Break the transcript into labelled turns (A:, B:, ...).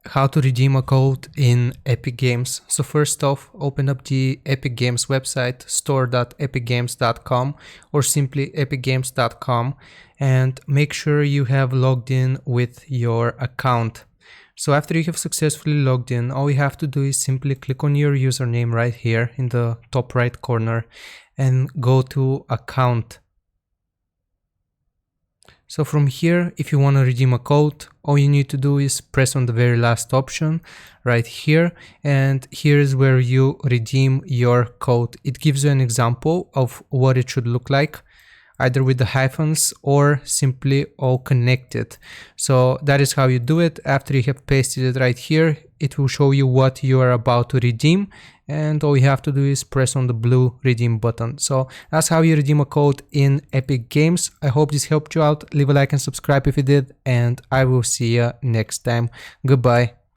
A: how to redeem a code in Epic Games. So first off, open up the Epic Games website, store.epicgames.com, or simply epicgames.com, and make sure you have logged in with your account. So after you have successfully logged in, all you have to do is simply click on your username right here in the top right corner and go to account. So from here, if you want to redeem a code, all you need to do is press on the very last option right here, and here is where you redeem your code. It gives you an example of what it should look like, either with the hyphens or simply all connected. So that is how you do it. After you have pasted it right here, it will show you what you are about to redeem, and all you have to do is press on the blue redeem button. So that's how you redeem a code in Epic Games. I hope this helped you out. Leave a like and subscribe if you did, and I will see you next time. Goodbye.